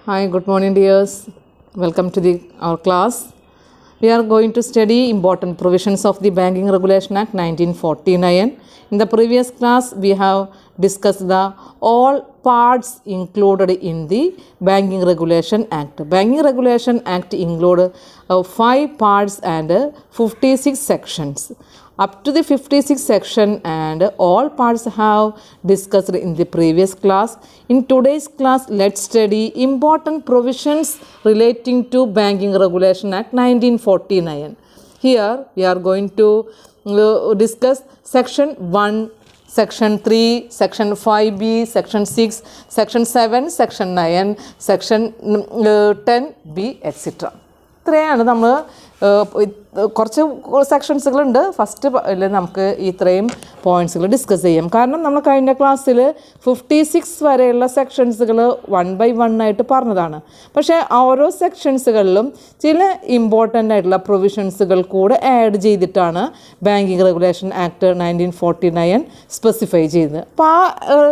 Hi, good morning dears. Welcome to our class. We are going to study important provisions of the Banking Regulation Act 1949. In the previous class, we have discussed the all parts included in the Banking Regulation Act. Banking Regulation Act include 5 parts and 56 sections. Up to the 56 section and all parts have discussed in the previous class. In today's class, let's study important provisions relating to Banking Regulation Act 1949. Here we are going to discuss section 1, section 3, section 5b, section 6, section 7, section 9, section 10b, etc. ഇത്രയാണ് നമ്മൾ കുറച്ച് സെക്ഷൻസുകളുണ്ട്. First നമുക്ക് ഇത്രയും പോയിൻറ്റ്സുകൾ discuss ചെയ്യാം. കാരണം നമ്മൾ കഴിഞ്ഞ ക്ലാസ്സിൽ 56 വരെയുള്ള സെക്ഷൻസുകൾ 1 by 1 ആയിട്ട് പറഞ്ഞതാണ്. പക്ഷേ ഓരോ സെക്ഷൻസുകളിലും ചില ഇമ്പോർട്ടൻ്റ് ആയിട്ടുള്ള പ്രൊവിഷൻസുകൾ കൂടെ ആഡ് ചെയ്തിട്ടാണ് ബാങ്കിങ് റെഗുലേഷൻ ആക്ട് 1949 സ്പെസിഫൈ ചെയ്തത്. അപ്പോൾ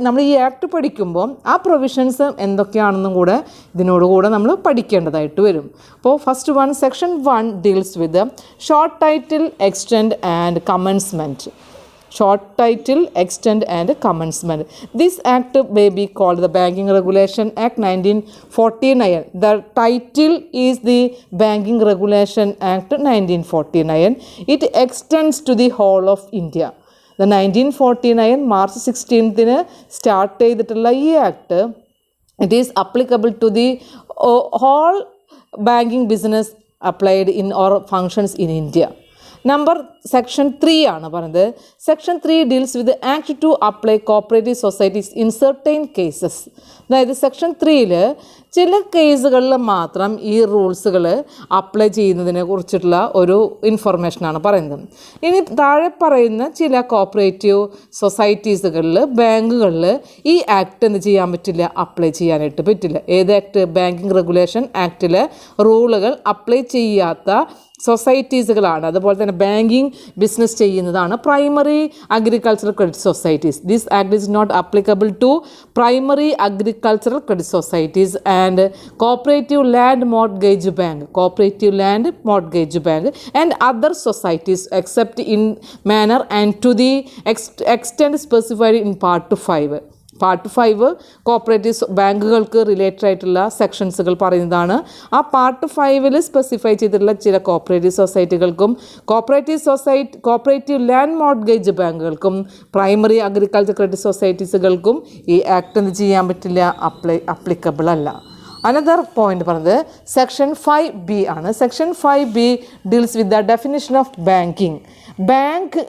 നമ്മൾ ഈ ആക്ട് പഠിക്കുമ്പോൾ ആ പ്രൊവിഷൻസ് എന്തൊക്കെയാണെന്നും കൂടെ ഇതിനോടുകൂടെ നമ്മൾ പഠിക്കേണ്ടതായിട്ട് വരും. അപ്പോൾ first one, section 1 deals with the short title, extent and commencement. Short title, extent and commencement. This act may be called the Banking Regulation Act 1949. The title is the Banking Regulation Act 1949. It extends to the whole of India. The 1949 March 16th start ചെയ്തിട്ടുള്ള ഈ act it is applicable to the whole banking business applied in or functions in India. Section 3 ആണ് പറയുന്നത്. Section 3 deals with the act to apply cooperative societies in certain cases. അതായത് section 3ൽ ചില കേസുകളിൽ മാത്രം ഈ റൂൾസുകൾ apply ചെയ്യുന്നതിനെ കുറിച്ചിട്ടുള്ള ഒരു ഇൻഫർമേഷനാണ് പറയുന്നത്. ഇനി താഴെ പറയുന്ന ചില കോപ്പറേറ്റീവ് സൊസൈറ്റീസുകളിൽ, ബാങ്കുകളിൽ ഈ ആക്ട് എന്ത് ചെയ്യാൻ പറ്റില്ല, അപ്ലൈ ചെയ്യാനായിട്ട് പറ്റില്ല. ഏത് ആക്ട്? ബാങ്കിങ് റെഗുലേഷൻ ആക്ടിലെ റൂളുകൾ അപ്ലൈ ചെയ്യാത്ത സൊസൈറ്റീസുകളാണ്. അതുപോലെ തന്നെ ബാങ്കിങ് ബിസിനസ് ചെയ്യുന്നതാണ് primary agricultural credit societies. This act is not applicable to primary agricultural credit societies and cooperative land mortgage bank and other societies except in manner and to the extent specified in part 5. Part 5 cooperative ബാങ്കുകൾക്ക് related ആയിട്ടുള്ള സെക്ഷൻസുകൾ പറയുന്നതാണ്. ആ part 5 specify ചെയ്തിട്ടുള്ള ചില cooperative സൊസൈറ്റികൾക്കും cooperative land mortgage ബാങ്കുകൾക്കും primary agriculture credit സൊസൈറ്റീസുകൾക്കും ഈ act എന്ത് ചെയ്യാൻ പറ്റില്ല, അപ്ലിക്കബിൾ അല്ല. അനദർ പോയിന്റ് പറഞ്ഞത് സെക്ഷൻ 5b ആണ്. Section 5b deals with the definition of banking. Banking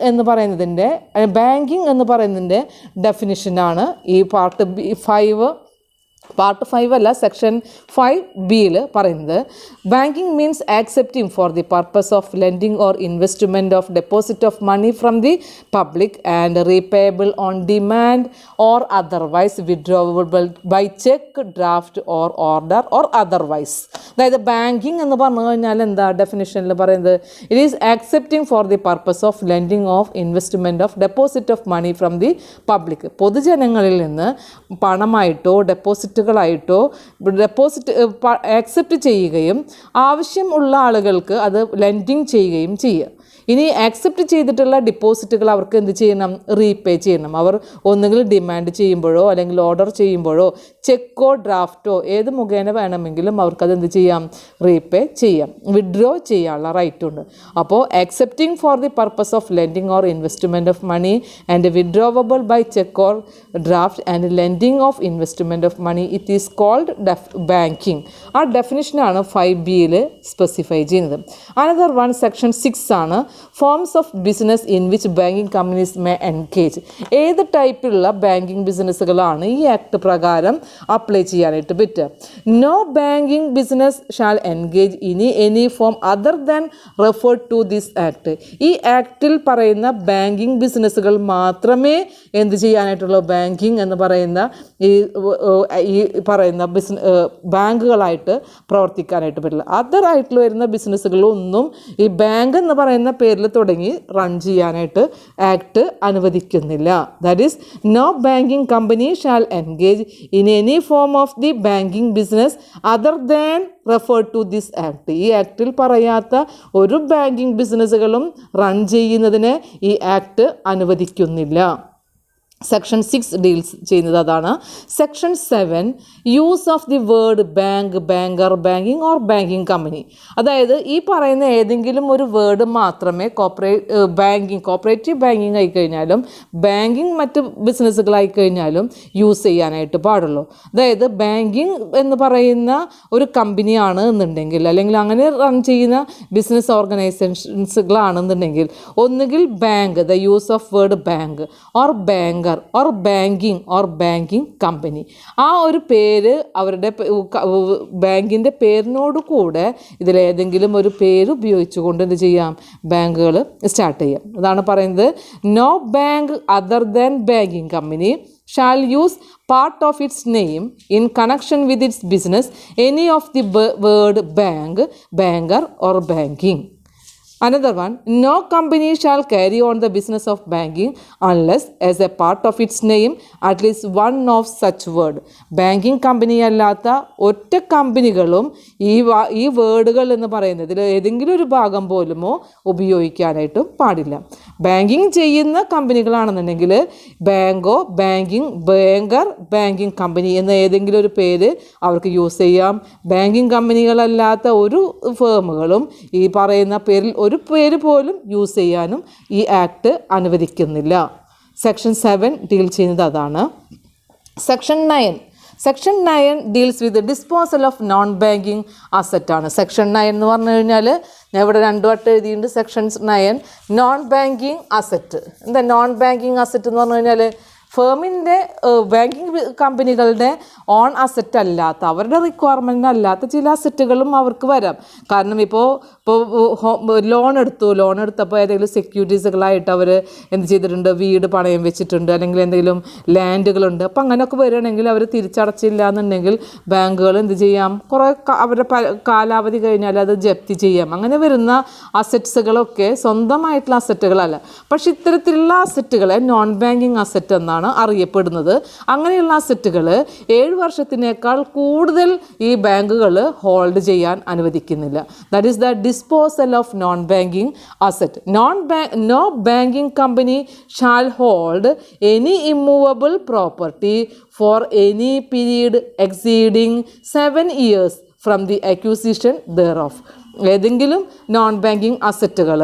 എന്ന് പറയുന്നതിൻ്റെ ഡെഫിനിഷനാണ് ഈ പാർട്ട് 5 അല്ല, സെക്ഷൻ 5bയിൽ പറയുന്നത്. Banking means accepting for the purpose of lending or investment of deposit of money from the public and repayable on demand or otherwise withdrawable by cheque, draft or order or otherwise. അതായത് banking എന്ന് പറഞ്ഞു കഴിഞ്ഞാൽ എന്താ ഡെഫിനിഷനിൽ പറയുന്നത്? It is accepting for the purpose of lending of investment of deposit of money from the public. പൊതുജനങ്ങളിൽ നിന്ന് പണമായിട്ടോ ഡെപ്പോസിറ്റുകളായിട്ടോ accept ചെയ്യുകയും ആവശ്യമുള്ള ആളുകൾക്ക് അത് ലെൻഡിങ് ചെയ്യുകയും ചെയ്യുക. ഇനി ആക്സെപ്റ്റ് ചെയ്തിട്ടുള്ള ഡിപ്പോസിറ്റുകൾ അവർക്ക് എന്ത് ചെയ്യണം, റീപേ ചെയ്യണം. അവർ ഒന്നുകിൽ ഡിമാൻഡ് ചെയ്യുമ്പോഴോ അല്ലെങ്കിൽ ഓർഡർ ചെയ്യുമ്പോഴോ ചെക്കോ ഡ്രാഫ്റ്റോ ഏത് മുഖേന വേണമെങ്കിലും അവർക്കത് എന്ത് ചെയ്യാം, റീപേ ചെയ്യാം, വിഡ്രോ ചെയ്യാനുള്ള റൈറ്റ് ഉണ്ട്. അപ്പോൾ accepting for the purpose of lending or investment of money and withdrawable by cheque or draft and lending of investment of money it is called banking. ആ ഡെഫിനിഷനാണ് 5bയിൽ സ്പെസിഫൈ ചെയ്യുന്നത്. അനദർ വൺ സെക്ഷൻ 6 ആണ്. Forms of business in which banking companies may engage. ഏത് ടൈപ്പിലുള്ള banking ബിസിനസ്സുകളാണ് ഈ act പ്രകാരം അപ്ലൈ ചെയ്യാനായിട്ട് പറ്റുക? No banking business shall engage in any form other than referred to this act. ഈ ആക്ടിൽ പറയുന്ന ബാങ്കിങ് ബിസിനസ്സുകൾ മാത്രമേ എന്ത് ചെയ്യാനായിട്ടുള്ളൂ, ബാങ്കിങ് എന്ന് പറയുന്ന ഈ പറയുന്ന ബാങ്കുകളായിട്ട് പ്രവർത്തിക്കാനായിട്ട് പറ്റില്ല. അതറായിട്ട് വരുന്ന ബിസിനസ്സുകളൊന്നും ഈ ബാങ്ക് എന്ന് പറയുന്ന പേരിൽ തുടങ്ങി റൺ ചെയ്യാനായിട്ട് ആക്ട് അനുവദിക്കുന്നില്ല. That is no banking company shall engage in any form of the banking business other than referred to this act. ഈ ആക്ടിൽ പറയാത്ത ഒരു ബാങ്കിങ് ബിസിനസ്സുകളും റൺ ചെയ്യുന്നതിന് ഈ ആക്ട് അനുവദിക്കുന്നില്ല. സെക്ഷൻ 6 ഡീൽസ് ചെയ്യുന്നത് അതാണ്. Section 7 use of the word bank, banker, banking or banking company. അതായത് ഈ പറയുന്ന ഏതെങ്കിലും ഒരു വേർഡ് മാത്രമേ കോപ്പറേറ്റീവ് ബാങ്കിങ് ആയിക്കഴിഞ്ഞാലും ബാങ്കിങ് മറ്റ് ബിസിനസ്സുകളായി കഴിഞ്ഞാലും യൂസ് ചെയ്യാനായിട്ട് പാടുള്ളൂ. അതായത് ബാങ്കിങ് എന്ന് പറയുന്ന ഒരു കമ്പനിയാണ് എന്നുണ്ടെങ്കിൽ, അല്ലെങ്കിൽ അങ്ങനെ റൺ ചെയ്യുന്ന ബിസിനസ് ഓർഗനൈസേഷൻസുകളാണെന്നുണ്ടെങ്കിൽ ഒന്നുകിൽ bank, the use of word bank, or banker or banking or banking company. ആ ഒരു പേര് അവരുടെ ബാങ്കിൻ്റെ പേരിനോട് കൂടെ ഇതിലേതെങ്കിലും ഒരു പേര് ഉപയോഗിച്ചുകൊണ്ട് എന്ത് ചെയ്യാം, ബാങ്കുകൾ സ്റ്റാർട്ട് ചെയ്യാം. അതാണ് പറയുന്നത് no bank other than banking company shall use part of its name in connection with its business any of the word bank, banker or banking. Another one, no company shall carry on the business of banking unless as a part of its name at least one of such word. Banking company അല്ലാത്ത ഒറ്റ കമ്പനികളും ഈ വേർഡുകൾ എന്ന് പറയുന്നതിൽ ഏതെങ്കിലും ഒരു ഭാഗം പോലുമോ ഉപയോഗിക്കാനായിട്ടും പാടില്ല. ബാങ്കിങ് ചെയ്യുന്ന കമ്പനികളാണെന്നുണ്ടെങ്കിൽ ബാങ്കോ, ബാങ്കിങ്, ബാങ്കർ, ബാങ്കിങ് കമ്പനി എന്ന ഏതെങ്കിലും ഒരു പേര് അവർക്ക് യൂസ് ചെയ്യാം. ബാങ്കിങ് കമ്പനികളല്ലാത്ത ഒരു ഫേമുകളും ഈ പറയുന്ന പേരിൽ ഒരു പേര് പോലും യൂസ് ചെയ്യാനും ഈ ആക്ട് അനുവദിക്കുന്നില്ല. സെക്ഷൻ 7 ഡീൽ ചെയ്യുന്നത് അതാണ്. Section 9 deals with disposal of non banking അസറ്റാണ്. സെക്ഷൻ 9 എന്ന് പറഞ്ഞു കഴിഞ്ഞാൽ ഞാൻ ഇവിടെ 2 വട്ടം എഴുതിയിട്ടുണ്ട്. Section 9 non banking asset. എന്താ നോൺ ബാങ്കിങ് അസറ്റ് എന്ന് പറഞ്ഞു കഴിഞ്ഞാൽ ഫേമിൻ്റെ ബാങ്കിങ് കമ്പനികളുടെ ഓൺ അസറ്റ് അല്ലാത്ത, അവരുടെ റിക്വയർമെൻ്റ് അല്ലാത്ത ചില അസറ്റുകളും അവർക്ക് വരാം. കാരണം ഇപ്പോൾ ലോൺ എടുത്തപ്പോൾ ഏതെങ്കിലും സെക്യൂരിറ്റീസുകളായിട്ട് അവർ എന്ത് ചെയ്തിട്ടുണ്ട്, വീട് പണയം വെച്ചിട്ടുണ്ട്, അല്ലെങ്കിൽ എന്തെങ്കിലും ലാൻഡുകളുണ്ട്. അപ്പോൾ അങ്ങനെയൊക്കെ വരികയാണെങ്കിൽ അവർ തിരിച്ചടച്ചില്ല എന്നുണ്ടെങ്കിൽ ബാങ്കുകൾ എന്ത് ചെയ്യാം, കുറേ അവരുടെ കാലാവധി കഴിഞ്ഞാൽ അത് ജപ്തി ചെയ്യാം. അങ്ങനെ വരുന്ന അസറ്റ്സുകളൊക്കെ സ്വന്തമായിട്ടുള്ള അസറ്റുകളല്ല. പക്ഷെ ഇത്തരത്തിലുള്ള അസറ്റുകളെ നോൺ ബാങ്കിങ് അസറ്റ് എന്നാണ് അറിയപ്പെടുന്നത്. അങ്ങനെയുള്ള അസറ്റുകൾ 7 വർഷത്തിനേക്കാൾ കൂടുതൽ ഈ ബാങ്കുകൾ ഹോൾഡ് ചെയ്യാൻ അനുവദിക്കുന്നില്ല. That is the disposal of non banking asset. No banking company shall hold any immovable property for any period exceeding 7 years from the acquisition thereof. ഏതെങ്കിലും നോൺ ബാങ്കിങ് അസറ്റുകൾ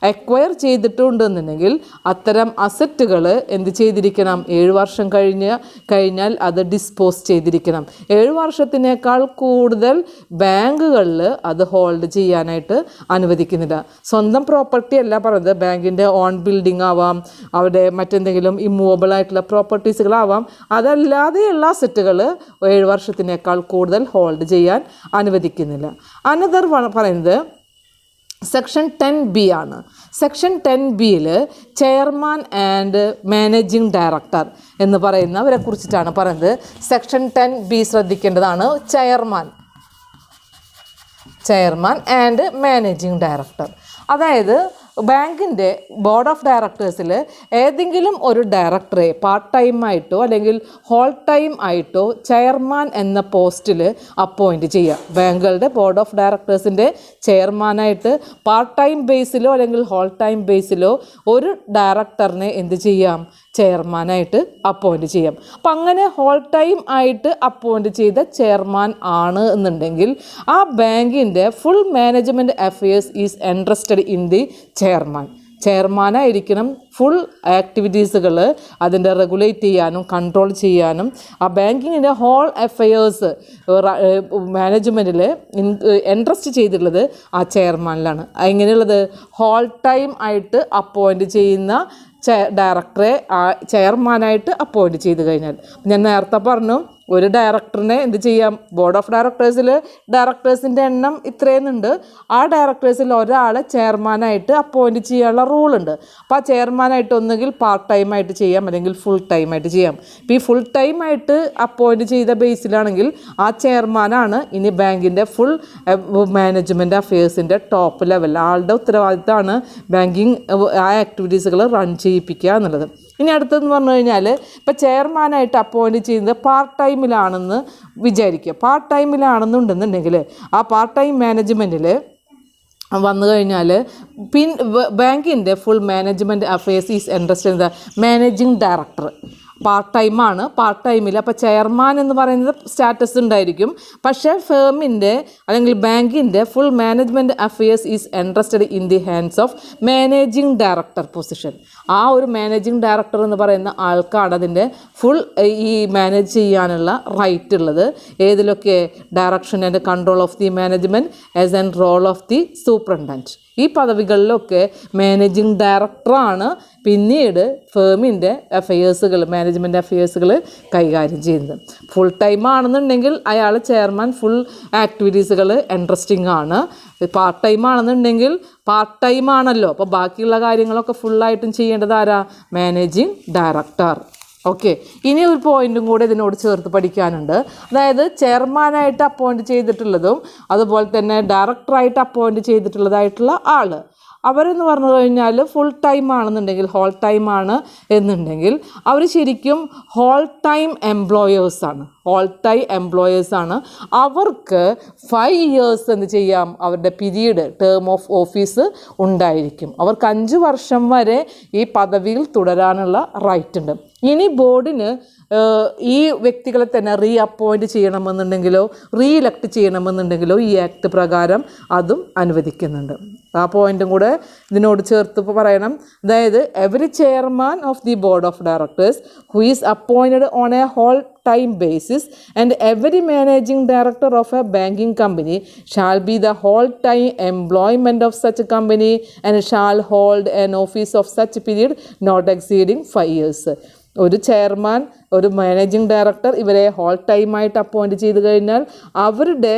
അക്വയർ ചെയ്തിട്ടുണ്ടെന്നുണ്ടെങ്കിൽ അത്തരം അസറ്റുകൾ എന്ത് ചെയ്തിരിക്കണം, 7 വർഷം കഴിഞ്ഞാൽ അത് ഡിസ്പോസ് ചെയ്തിരിക്കണം. 7 വർഷത്തിനേക്കാൾ കൂടുതൽ ബാങ്കുകളിൽ അത് ഹോൾഡ് ചെയ്യാനായിട്ട് അനുവദിക്കുന്നില്ല. സ്വന്തം പ്രോപ്പർട്ടി അല്ല പറയുന്നത്, ബാങ്കിൻ്റെ ഓൺ ബിൽഡിംഗ് ആവാം, അവിടെ മറ്റെന്തെങ്കിലും ഇമ്മൂവബിൾ ആയിട്ടുള്ള പ്രോപ്പർട്ടീസുകളാവാം. അതല്ലാതെയുള്ള അസറ്റുകൾ 7 വർഷത്തിനേക്കാൾ കൂടുതൽ ഹോൾഡ് ചെയ്യാൻ അനുവദിക്കുന്നില്ല. അനദർ പറയുന്നത് സെക്ഷൻ 10B ആണ്. സെക്ഷൻ 10Bയിൽ ചെയർമാൻ ആൻഡ് മാനേജിംഗ് ഡയറക്ടർ എന്ന് പറയുന്നവരെ കുറിച്ചിട്ടാണ് പറയുന്നത്. സെക്ഷൻ 10B ശ്രദ്ധിക്കേണ്ടതാണ്. Chairman and managing director. അതായത് ബാങ്കിൻ്റെ ബോർഡ് ഓഫ് ഡയറക്ടേഴ്സിൽ ഏതെങ്കിലും ഒരു ഡയറക്ടറെ പാർട്ട് ടൈം ആയിട്ടോ അല്ലെങ്കിൽ ഹോൾ ടൈം ആയിട്ടോ ചെയർമാൻ എന്ന പോസ്റ്റിൽ അപ്പോയിൻറ്റ് ചെയ്യുക. ബാങ്കുകളുടെ ബോർഡ് ഓഫ് ഡയറക്ടേഴ്സിൻ്റെ ചെയർമാനായിട്ട് പാർട്ട് ടൈം ബേസിലോ അല്ലെങ്കിൽ ഹോൾ ടൈം ബേസിലോ ഒരു ഡയറക്ടറിനെ എന്ത് ചെയ്യാം, ചെയർമാനായിട്ട് അപ്പോയിൻറ്റ് ചെയ്യാം. അപ്പം അങ്ങനെ ഹോൾ ടൈം ആയിട്ട് അപ്പോയിൻറ്റ് ചെയ്ത ചെയർമാൻ ആണ് എന്നുണ്ടെങ്കിൽ ആ ബാങ്കിൻ്റെ full management affairs is interested in the ചെയർമാനായിരിക്കണം ഫുൾ ആക്ടിവിറ്റീസുകൾ അതിൻ്റെ റെഗുലേറ്റ് ചെയ്യാനും കൺട്രോൾ ചെയ്യാനും ആ ബാങ്കിങ്ങിൻ്റെ ഹോൾ അഫയേഴ്സ് മാനേജ്മെൻറ്റിൽ ഇൻട്രസ്റ്റ് ചെയ്തിട്ടുള്ളത് ആ ചെയർമാനിലാണ്. എങ്ങനെയുള്ളത്, ഹോൾ ടൈം ആയിട്ട് അപ്പോയിൻറ്റ് ചെയ്യുന്ന ഡയറക്ടറെ ചെയർമാനായിട്ട് അപ്പോയിൻറ്റ് ചെയ്ത് കഴിഞ്ഞാൽ, ഞാൻ നേരത്തെ പറഞ്ഞു ഒരു ഡയറക്ടറിനെ എന്ത് ചെയ്യാം, ബോർഡ് ഓഫ് ഡയറക്ടേഴ്സിൽ ഡയറക്ടേഴ്സിൻ്റെ എണ്ണം ഇത്രയെന്നുണ്ട്. ആ ഡയറക്ടേഴ്സിൽ ഒരാളെ ചെയർമാനായിട്ട് അപ്പോയിൻറ്റ് ചെയ്യാനുള്ള റൂളുണ്ട്. അപ്പോൾ ആ ചെയർമാനായിട്ട് ഒന്നുകിൽ പാർട്ട് ടൈമായിട്ട് ചെയ്യാം, അല്ലെങ്കിൽ ഫുൾ ടൈമായിട്ട് ചെയ്യാം. ഇപ്പോൾ ഈ ഫുൾ ടൈമായിട്ട് അപ്പോയിൻറ്റ് ചെയ്ത ബേസിലാണെങ്കിൽ ആ ചെയർമാനാണ് ഇനി ബാങ്കിൻ്റെ ഫുൾ മാനേജ്മെൻറ്റ് അഫയേഴ്സിൻ്റെ ടോപ്പ് ലെവൽ. ആളുടെ ഉത്തരവാദിത്തമാണ് ബാങ്കിങ് ആ ആക്ടിവിറ്റീസുകൾ റൺ ചെയ്യിപ്പിക്കുക എന്നുള്ളത്. ഇനി അടുത്തതെന്ന് പറഞ്ഞു കഴിഞ്ഞാൽ, ഇപ്പോൾ ചെയർമാനായിട്ട് അപ്പോയിൻറ്റ് ചെയ്യുന്നത് പാർട്ട് ടൈമിലാണെന്ന് വിചാരിക്കുക. പാർട്ട് ടൈമിലാണെന്നുണ്ടെന്നുണ്ടെങ്കിൽ ആ പാർട്ട് ടൈം മാനേജ്മെൻറ്റിൽ വന്നു കഴിഞ്ഞാൽ ബാങ്കിൻ്റെ full management affairs is interested in the managing director. Part ടൈമാണ്. പാർട്ട് ടൈമിൽ അപ്പോൾ ചെയർമാൻ എന്ന് പറയുന്നത് സ്റ്റാറ്റസ് ഉണ്ടായിരിക്കും. പക്ഷേ ഫേമിൻ്റെ അല്ലെങ്കിൽ ബാങ്കിൻ്റെ full management affairs is interested in the hands of managing director position. ആ ഒരു മാനേജിങ് ഡയറക്ടർ എന്ന് പറയുന്ന ആൾക്കാണ് അതിൻ്റെ ഫുൾ ഈ മാനേജ് ചെയ്യാനുള്ള റൈറ്റ് ഉള്ളത്. ഏതിലൊക്കെ? Direction and control of the management as and role of the superintendent. ഈ പദവികളിലൊക്കെ മാനേജിങ് ഡയറക്ടറാണ് പിന്നീട് ഫേമിൻ്റെ അഫയേഴ്സുകൾ, മാനേജ്മെൻറ്റ് അഫയേഴ്സുകൾ കൈകാര്യം ചെയ്യുന്നത്. ഫുൾ ടൈം ആണെന്നുണ്ടെങ്കിൽ അയാൾ ചെയർമാൻ, ഫുൾ ആക്ടിവിറ്റീസുകൾ ഇൻട്രസ്റ്റിംഗ് ആണ്. പാർട്ട് ടൈം ആണെന്നുണ്ടെങ്കിൽ പാർട്ട് ടൈം ആണല്ലോ, അപ്പോൾ ബാക്കിയുള്ള കാര്യങ്ങളൊക്കെ ഫുള്ളായിട്ടും ചെയ്യേണ്ടത് ആരാ? Managing director. ഓക്കെ, ഇനി ഒരു പോയിൻറ്റും കൂടെ ഇതിനോട് ചേർത്ത് പഠിക്കാനുണ്ട്. അതായത് ചെയർമാനായിട്ട് അപ്പോയിൻറ്റ് ചെയ്തിട്ടുള്ളതും അതുപോലെ തന്നെ ഡയറക്ടറായിട്ട് അപ്പോയിൻറ്റ് ചെയ്തിട്ടുള്ളതായിട്ടുള്ള ആൾ, അവരെന്ന് പറഞ്ഞു കഴിഞ്ഞാൽ ഫുൾ ടൈം ആണെന്നുണ്ടെങ്കിൽ, ഹോൾ ടൈം ആണ് എന്നുണ്ടെങ്കിൽ അവർ ശരിക്കും ഹോൾ ടൈം എംപ്ലോയേഴ്സാണ്. ഹോൾ ടൈം എംപ്ലോയേഴ്സാണ്. അവർക്ക് 5 ഇയേഴ്സ് എന്ത് ചെയ്യാം, അവരുടെ പീരീഡ്, ടേം ഓഫ് ഓഫീസ് ഉണ്ടായിരിക്കും. അവർക്ക് 5 വർഷം വരെ ഈ പദവിയിൽ തുടരാനുള്ള റൈറ്റ് ഉണ്ട്. ഇനി ബോർഡിന് ഈ വ്യക്തികളെ തന്നെ റീ അപ്പോയിൻറ്റ് ചെയ്യണമെന്നുണ്ടെങ്കിലോ റീഇലക്ട് ചെയ്യണമെന്നുണ്ടെങ്കിലോ ഈ ആക്ട് പ്രകാരം അതും അനുവദിക്കുന്നുണ്ട്. ആ പോയിൻറ്റും കൂടെ ഇതിനോട് ചേർത്ത് പറയണം. അതായത് every chairman of the board of directors who is appointed on a whole time basis and every managing director of a banking company shall be the whole time employment of such a company and shall hold an office of such period not exceeding 5 years. ഒരു chairman, ഒരു managing director ഇവരെ whole ടൈമായിട്ട് appoint ചെയ്ത് കഴിഞ്ഞാൽ അവരുടെ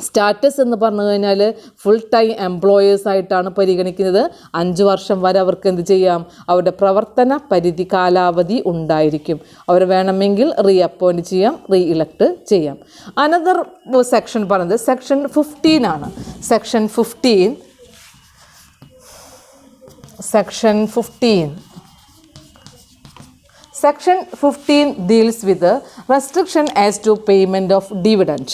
status എന്ന് പറഞ്ഞു കഴിഞ്ഞാൽ full time employers ആയിട്ടാണ് പരിഗണിക്കുന്നത്. 5 വർഷം വരെ അവർക്ക് എന്ത് ചെയ്യാം, അവരുടെ പ്രവർത്തന പരിധി കാലാവധി ഉണ്ടായിരിക്കും. അവർ വേണമെങ്കിൽ റീ അപ്പോയിൻറ്റ് ചെയ്യാം, റീ ഇലക്ട് ചെയ്യാം. അനദർ സെക്ഷൻ പറയുന്നത് സെക്ഷൻ 15 ആണ്. Section 15 deals with the restriction as to payment of dividend.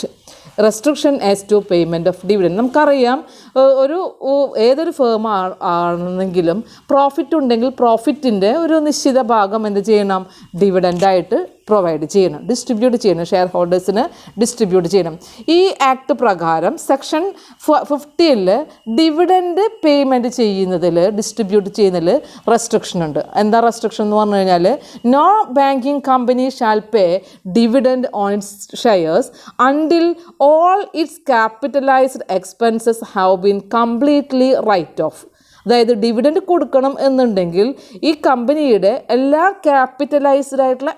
Restriction as to payment of dividend. നമുക്കറിയാം, ഏതൊരു ഫേം ആണെന്നെങ്കിലും പ്രോഫിറ്റ് ഉണ്ടെങ്കിൽ പ്രോഫിറ്റിൻ്റെ ഒരു നിശ്ചിത ഭാഗം എന്ത് ചെയ്യണം, ഡിവിഡൻഡായിട്ട് പ്രൊവൈഡ് ചെയ്യണം, ഡിസ്ട്രിബ്യൂട്ട് ചെയ്യണം, ഷെയർ ഹോൾഡേഴ്സിന് ഡിസ്ട്രിബ്യൂട്ട് ചെയ്യണം. ഈ ആക്ട് പ്രകാരം സെക്ഷൻ 15 ഡിവിഡൻഡ് പേയ്മെൻറ്റ് ചെയ്യുന്നതിൽ, ഡിസ്ട്രിബ്യൂട്ട് ചെയ്യുന്നതിൽ റെസ്ട്രിക്ഷൻ ഉണ്ട്. എന്താ റെസ്ട്രിക്ഷൻ എന്ന് പറഞ്ഞു കഴിഞ്ഞാൽ, no banking company shall pay dividend on its shares until all its capitalized expenses have been completely write off. അതായത് ഡിവിഡൻഡ് കൊടുക്കണം എന്നുണ്ടെങ്കിൽ ഈ കമ്പനിയുടെ എല്ലാ ക്യാപിറ്റലൈസ്ഡ് ആയിട്ടുള്ള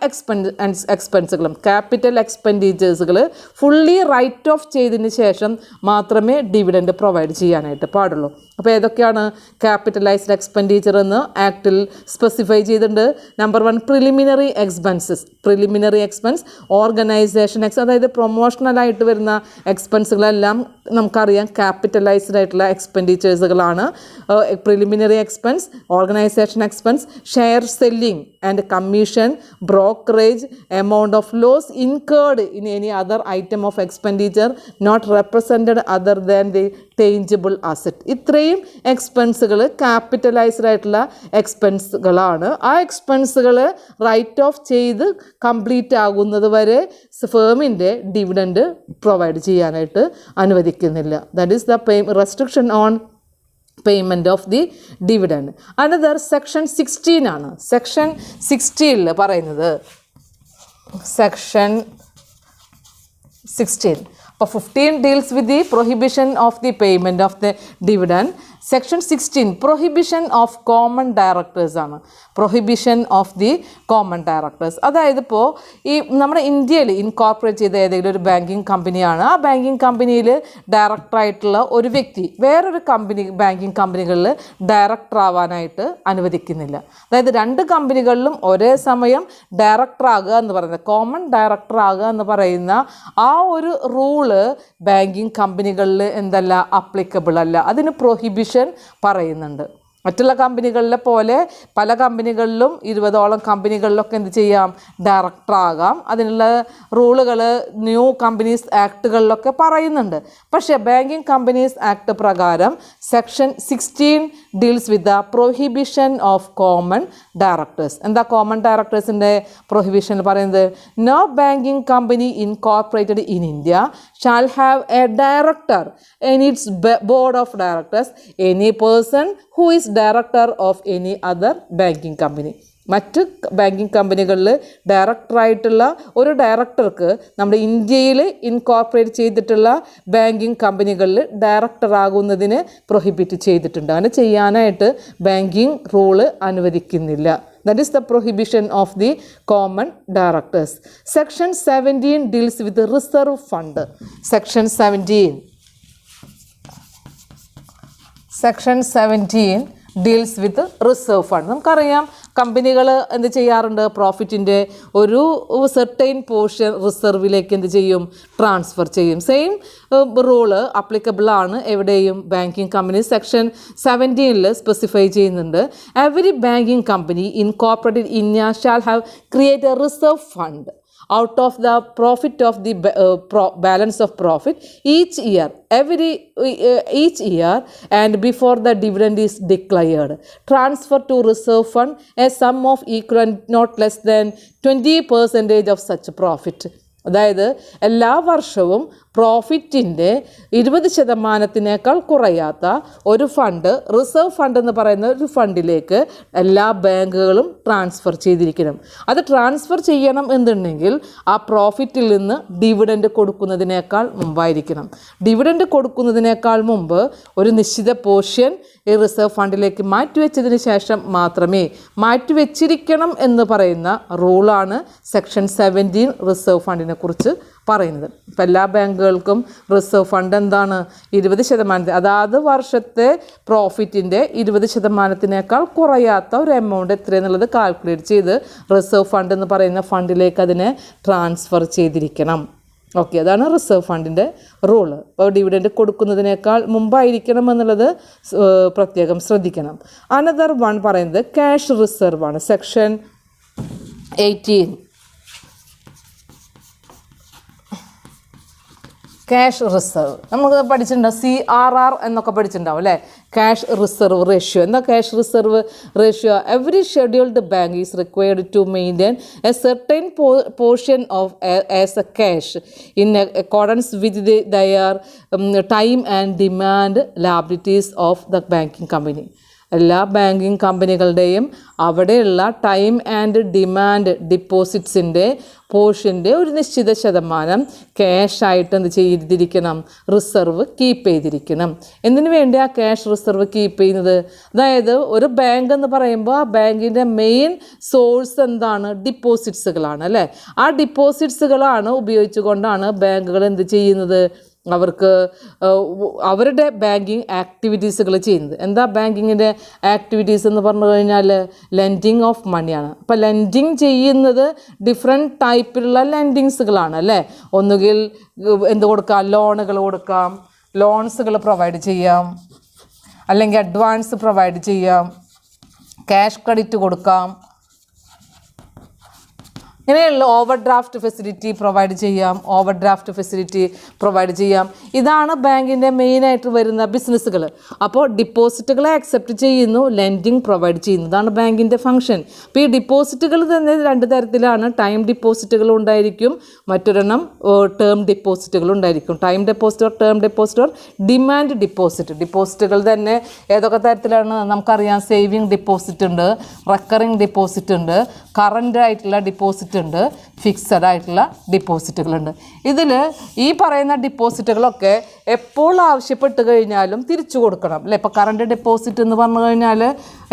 എക്സ്പെൻസുകളും, ക്യാപിറ്റൽ എക്സ്പെൻഡിച്ചേഴ്സുകൾ ഫുള്ളി റൈറ്റ് ഓഫ് ചെയ്തതിന് ശേഷം മാത്രമേ ഡിവിഡൻഡ് പ്രൊവൈഡ് ചെയ്യാനായിട്ട് പാടുള്ളൂ. അപ്പോൾ ഏതൊക്കെയാണ് ക്യാപിറ്റലൈസ്ഡ് എക്സ്പെൻഡിച്ചർ എന്ന് ആക്ടിൽ സ്പെസിഫൈ ചെയ്തിട്ടുണ്ട്. Number 1 preliminary expenses. Preliminary expense, organisation അതായത് പ്രൊമോഷണലായിട്ട് വരുന്ന എക്സ്പെൻസുകളെല്ലാം നമുക്കറിയാം ക്യാപിറ്റലൈസ്ഡ് ആയിട്ടുള്ള എക്സ്പെൻഡിച്ചേഴ്സുകളാണ്. Preliminary expense, organisation expense, share selling and commission, brokerage, amount of loss incurred in any other item of expenditure not represented other than the tangible asset. ഇത്രയും എക്സ്പെൻസുകൾ capitalised ആയിട്ടുള്ള എക്സ്പെൻസുകളാണ്. ആ എക്സ്പെൻസുകൾ റൈറ്റ് ഓഫ് ചെയ്ത് കംപ്ലീറ്റ് ആകുന്നത് വരെ ഫേമിൻ്റെ ഡിവിഡൻഡ് പ്രൊവൈഡ് ചെയ്യാനായിട്ട് അനുവദിക്കുന്നില്ല. That is the restriction on payment of the dividend. Another section 16 ആണ്. സെക്ഷൻ 16 പറയുന്നത് സെക്ഷൻ 16. അപ്പോൾ 15 deals with the prohibition of the payment of the dividend section 16 prohibition of common directors ആണ്. Prohibition of the common directors, അതായത് ഇപ്പോൾ ഈ നമ്മുടെ ഇന്ത്യയിൽ incorporate ചെയ്ത ഏതെങ്കിലും ഒരു ബാങ്കിങ് കമ്പനിയാണ്. ആ ബാങ്കിങ് കമ്പനിയിൽ ഡയറക്ടറായിട്ടുള്ള ഒരു വ്യക്തി വേറൊരു ബാങ്കിങ് കമ്പനികളിൽ ഡയറക്ടർ ആവാനായിട്ട് അനുവദിക്കുന്നില്ല. അതായത് രണ്ട് കമ്പനികളിലും ഒരേ സമയം ഡയറക്ടർ ആകുക എന്ന് പറയുന്നത്, കോമൺ ഡയറക്ടർ ആകുക എന്ന് പറയുന്ന ആ ഒരു റൂള് ബാങ്കിങ് കമ്പനികളിൽ എന്തല്ല, അപ്ലിക്കബിൾ അല്ല. അതിന് പ്രൊഹിബിഷൻ പറയുന്നുണ്ട്. മറ്റുള്ള കമ്പനികളിലെ പോലെ പല കമ്പനികളിലും 20ഓളം കമ്പനികളിലൊക്കെ എന്ത് ചെയ്യാം, ഡയറക്ടറാകാം. അതിനുള്ള റൂളുകൾ ന്യൂ കമ്പനീസ് ആക്ടുകളിലൊക്കെ പറയുന്നുണ്ട്. പക്ഷേ ബാങ്കിങ് കമ്പനീസ് ആക്ട് പ്രകാരം section 16 deals with the prohibition of common directors. എന്താ കോമൺ ഡയറക്ടേഴ്സിൻ്റെ പ്രൊഹിബിഷൻ പറയുന്നത്? No banking company incorporated in India shall have a director in its board of directors any person who is director of any other banking company. മറ്റ് banking കമ്പനികളിൽ ഡയറക്ടറായിട്ടുള്ള ഒരു ഡയറക്ടർക്ക് നമ്മുടെ ഇന്ത്യയിൽ incorporate ചെയ്തിട്ടുള്ള ബാങ്കിങ് കമ്പനികളിൽ ഡയറക്ടറാകുന്നതിന് പ്രൊഹിബിറ്റ് ചെയ്തിട്ടുണ്ട്. അങ്ങനെ ചെയ്യാനായിട്ട് ബാങ്കിങ് റൂള് അനുവദിക്കുന്നില്ല. That is the prohibition of the common directors. Section 17 deals with the reserve fund. Section 17 deals with reserve fund. നമുക്കറിയാം കമ്പനികൾ എന്ത് ചെയ്യാറുണ്ട്, പ്രോഫിറ്റിൻ്റെ ഒരു സെർട്ടൈൻ പോർഷൻ റിസർവിലേക്ക് എന്ത് ചെയ്യും, ട്രാൻസ്ഫർ ചെയ്യും. സെയിം റൂള് അപ്ലിക്കബിൾ ആണ് എവിടെയും ബാങ്കിങ് കമ്പനി. സെക്ഷൻ 17 സ്പെസിഫൈ ചെയ്യുന്നുണ്ട്, every banking company incorporated in India shall have create A reserve fund out of the profit of the balance of profit each year and before the dividend is declared transfer to reserve fund a sum of equivalent not less than 20% of such profit. അതായത് എല്ലാ വർഷവും പ്രോഫിറ്റിൻ്റെ 20% കുറയാത്ത ഒരു fund, reserve fund എന്ന് പറയുന്ന ഒരു ഫണ്ടിലേക്ക് എല്ലാ ബാങ്കുകളും ട്രാൻസ്ഫർ ചെയ്തിരിക്കണം. അത് ട്രാൻസ്ഫർ ചെയ്യണം എന്നുണ്ടെങ്കിൽ ആ പ്രോഫിറ്റിൽ നിന്ന് ഡിവിഡൻഡ് കൊടുക്കുന്നതിനേക്കാൾ മുമ്പായിരിക്കണം. ഡിവിഡൻഡ് കൊടുക്കുന്നതിനേക്കാൾ മുമ്പ് ഒരു നിശ്ചിത പോർഷൻ ഈ റിസർവ് ഫണ്ടിലേക്ക് മാറ്റിവെച്ചതിന് ശേഷം മാത്രമേ, മാറ്റിവെച്ചിരിക്കണം എന്ന് പറയുന്ന റൂളാണ് സെക്ഷൻ 17 റിസർവ് ഫണ്ടിനെ കുറിച്ച് പറയുന്നത്. ഇപ്പം എല്ലാ ബാങ്കുകൾക്കും റിസർവ് ഫണ്ട് എന്താണ്, 20%, അതാത് വർഷത്തെ പ്രോഫിറ്റിൻ്റെ 20%-നേക്കാൾ കുറയാത്ത ഒരു എമൗണ്ട് എത്രയെന്നുള്ളത് കാൽക്കുലേറ്റ് ചെയ്ത് റിസർവ് ഫണ്ട് എന്ന് പറയുന്ന ഫണ്ടിലേക്ക് അതിനെ ട്രാൻസ്ഫർ ചെയ്തിരിക്കണം. ഓക്കെ, അതാണ് റിസർവ് ഫണ്ടിൻ്റെ റൂള്. അപ്പോൾ ഡിവിഡൻഡ് കൊടുക്കുന്നതിനേക്കാൾ മുമ്പായിരിക്കണം എന്നുള്ളത് പ്രത്യേകം ശ്രദ്ധിക്കണം. അനദർ വൺ പറയുന്നത് ക്യാഷ് റിസർവ് ആണ്. സെക്ഷൻ 18 ക്യാഷ് റിസർവ് നമുക്ക് പഠിച്ചിട്ടുണ്ടാവും, CRR എന്നൊക്കെ പഠിച്ചിട്ടുണ്ടാവും അല്ലേ. Cash reserve ratio. എന്താ cash reserve ratio? Every scheduled bank is required to maintain a certain portion of as a cash in accordance with their time and demand liabilities of the banking company. എല്ലാ banking കമ്പനികളുടെയും അവിടെയുള്ള time and demand ഡിപ്പോസിറ്റ്സിൻ്റെ പോർഷൻ്റെ ഒരു നിശ്ചിത ശതമാനം ക്യാഷായിട്ട് എന്ത് ചെയ്തിരിക്കണം, reserve keep ചെയ്തിരിക്കണം. എന്തിനു വേണ്ടി ആ ക്യാഷ് റിസർവ് കീപ്പ് ചെയ്യുന്നത്? അതായത് ഒരു ബാങ്ക് എന്ന് പറയുമ്പോൾ ആ ബാങ്കിൻ്റെ മെയിൻ സോഴ്സ് എന്താണ്, ഡിപ്പോസിറ്റ്സുകളാണ് അല്ലേ. ആ ഡിപ്പോസിറ്റ്സുകളാണ് ഉപയോഗിച്ചുകൊണ്ടാണ് ബാങ്കുകൾ എന്ത് ചെയ്യുന്നത്, അവർക്ക് അവരുടെ ബാങ്കിങ് ആക്ടിവിറ്റീസുകൾ ചെയ്യുന്നത്. എന്താ ബാങ്കിങ്ങിൻ്റെ ആക്ടിവിറ്റീസ് എന്ന് പറഞ്ഞു കഴിഞ്ഞാൽ ലെൻഡിങ് ഓഫ് മണിയാണ്. അപ്പോൾ ലെൻഡിങ് ചെയ്യുന്നത് ഡിഫറെൻറ്റ് ടൈപ്പിലുള്ള ലെൻഡിങ്സുകളാണ് അല്ലേ. ഒന്നുകിൽ എന്ത് കൊടുക്കാം, ലോണുകൾ കൊടുക്കാം, ലോൺസുകൾ പ്രൊവൈഡ് ചെയ്യാം, അല്ലെങ്കിൽ അഡ്വാൻസ് പ്രൊവൈഡ് ചെയ്യാം, ക്യാഷ് ക്രെഡിറ്റ് കൊടുക്കാം, ഇങ്ങനെയുള്ള ഓവർ ഡ്രാഫ്റ്റ് ഫെസിലിറ്റി പ്രൊവൈഡ് ചെയ്യാം. ഇതാണ് ബാങ്കിൻ്റെ മെയിനായിട്ട് വരുന്ന ബിസിനസ്സുകൾ. അപ്പോൾ ഡിപ്പോസിറ്റുകളെ അക്സെപ്റ്റ് ചെയ്യുന്നു, ലെൻഡിങ് പ്രൊവൈഡ് ചെയ്യുന്നു. ഇതാണ് ബാങ്കിൻ്റെ ഫംഗ്ഷൻ. അപ്പോൾ ഈ ഡിപ്പോസിറ്റുകൾ തന്നെ 2 തരത്തിലാണ്. ടൈം ഡിപ്പോസിറ്റുകൾ ഉണ്ടായിരിക്കും, മറ്റൊരെണ്ണം ടേം ഡിപ്പോസിറ്റുകൾ ഉണ്ടായിരിക്കും. Time deposit or term deposit or demand deposit. ഡിപ്പോസിറ്റുകൾ തന്നെ ഏതൊക്കെ തരത്തിലാണ് നമുക്കറിയാം. സേവിങ് ഡിപ്പോസിറ്റ് ഉണ്ട്, റെക്കറിങ് ഡിപ്പോസിറ്റ് ഉണ്ട്, കറൻ്റ് ആയിട്ടുള്ള ഡിപ്പോസിറ്റ് ഡിപ്പോസിറ്റ് ഉണ്ട്, ഫിക്സഡ് ആയിട്ടുള്ള ഡിപ്പോസിറ്റുകളുണ്ട്. ഇതിൽ ഈ പറയുന്ന ഡിപ്പോസിറ്റുകളൊക്കെ എപ്പോൾ ആവശ്യപ്പെട്ട് കഴിഞ്ഞാലും തിരിച്ചു കൊടുക്കണം അല്ലേ. ഇപ്പോൾ കറണ്ട് ഡെപ്പോസിറ്റ് എന്ന് പറഞ്ഞു കഴിഞ്ഞാൽ